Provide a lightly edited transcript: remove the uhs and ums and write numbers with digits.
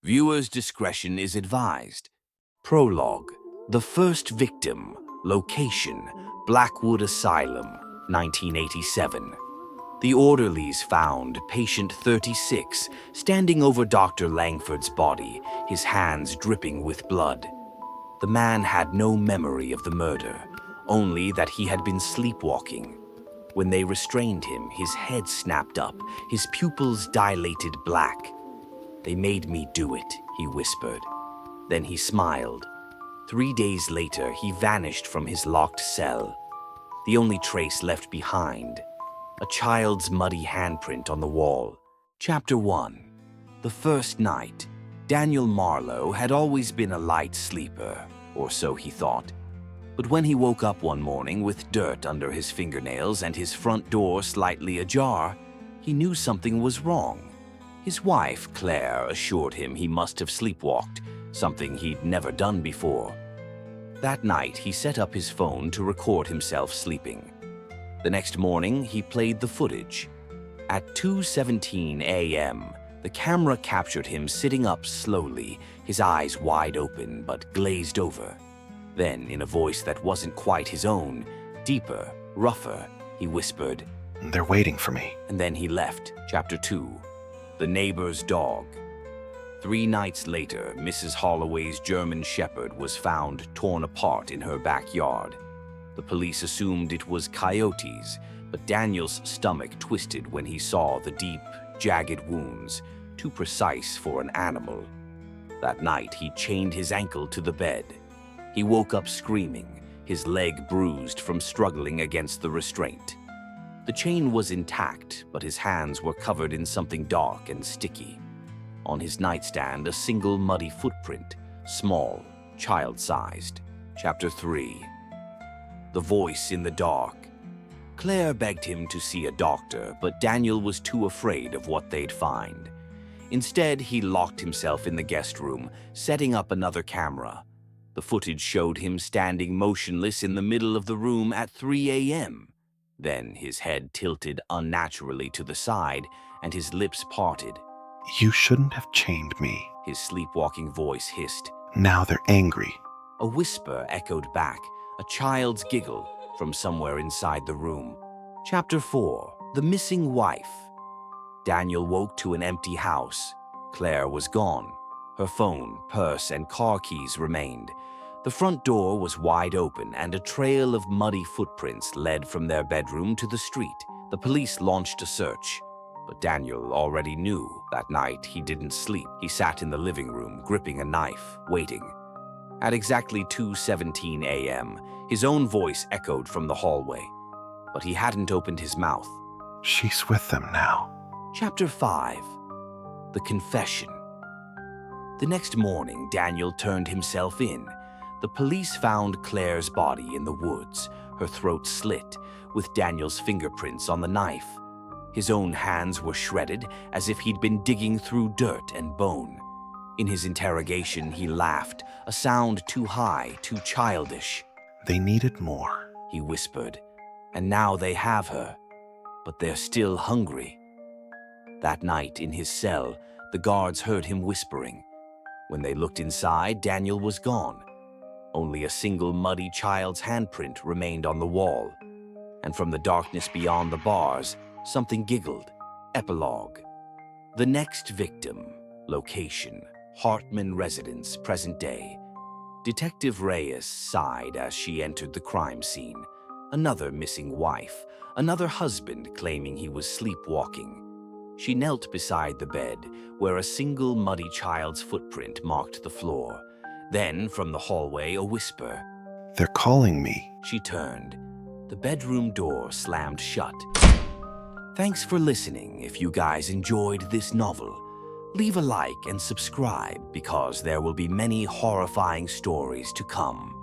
Viewers' discretion is advised. Prologue. The first victim. Location: Blackwood Asylum, 1987. The orderlies found patient 36 standing over Dr. Langford's body, his hands dripping with blood. The man had no memory of the murder, only that he had been sleepwalking. When they restrained him, his head snapped up, his pupils dilated black. "They made me do it," he whispered. Then he smiled. 3 days later, he vanished from his locked cell. The only trace left behind, a child's muddy handprint on the wall. Chapter 1. The first night. Daniel Marlowe had always been a light sleeper, or so he thought. But when he woke up one morning with dirt under his fingernails and his front door slightly ajar, he knew something was wrong. His wife, Claire, assured him he must have sleepwalked, something he'd never done before. That night, he set up his phone to record himself sleeping. The next morning, he played the footage. At 2:17 a.m., the camera captured him sitting up slowly, his eyes wide open but glazed over. Then, in a voice that wasn't quite his own, deeper, rougher, he whispered, "They're waiting for me." And then he left. Chapter 2. The Neighbor's Dog. 3 nights later, Mrs. Holloway's German Shepherd was found torn apart in her backyard. The police assumed it was coyotes, but Daniel's stomach twisted when he saw the deep, jagged wounds, too precise for an animal. That night, he chained his ankle to the bed. He woke up screaming, his leg bruised from struggling against the restraint. The chain was intact, but his hands were covered in something dark and sticky. On his nightstand, a single muddy footprint, small, child-sized. Chapter 3. The Voice in the Dark. Claire begged him to see a doctor, but Daniel was too afraid of what they'd find. Instead, he locked himself in the guest room, setting up another camera. The footage showed him standing motionless in the middle of the room at 3 a.m. Then his head tilted unnaturally to the side and his lips parted. "You shouldn't have chained me," His sleepwalking voice hissed. "Now they're angry." A whisper echoed back, a child's giggle from somewhere inside the room. Chapter 4. The Missing Wife. Daniel woke to an empty house. Claire was gone. Her phone, purse, and car keys remained. The front door was wide open and a trail of muddy footprints led from their bedroom to the street. The police launched a search, but Daniel already knew that night he didn't sleep. He sat in the living room, gripping a knife, waiting. At exactly 2:17 a.m., his own voice echoed from the hallway, but he hadn't opened his mouth. "She's with them now." Chapter 5. The Confession. The next morning, Daniel turned himself in. The police found Claire's body in the woods, her throat slit, with Daniel's fingerprints on the knife. His own hands were shredded, as if he'd been digging through dirt and bone. In his interrogation, he laughed, a sound too high, too childish. "They needed more," he whispered, "and now they have her, but they're still hungry." That night, in his cell, the guards heard him whispering. When they looked inside, Daniel was gone. Only a single muddy child's handprint remained on the wall. And from the darkness beyond the bars, something giggled. Epilogue. The next victim. Location: Hartman residence, present day. Detective Reyes sighed as she entered the crime scene. Another missing wife, another husband claiming he was sleepwalking. She knelt beside the bed, where a single muddy child's footprint marked the floor. Then, from the hallway, a whisper. "They're calling me." She turned. The bedroom door slammed shut. Thanks for listening. If you guys enjoyed this novel, leave a like and subscribe because there will be many horrifying stories to come.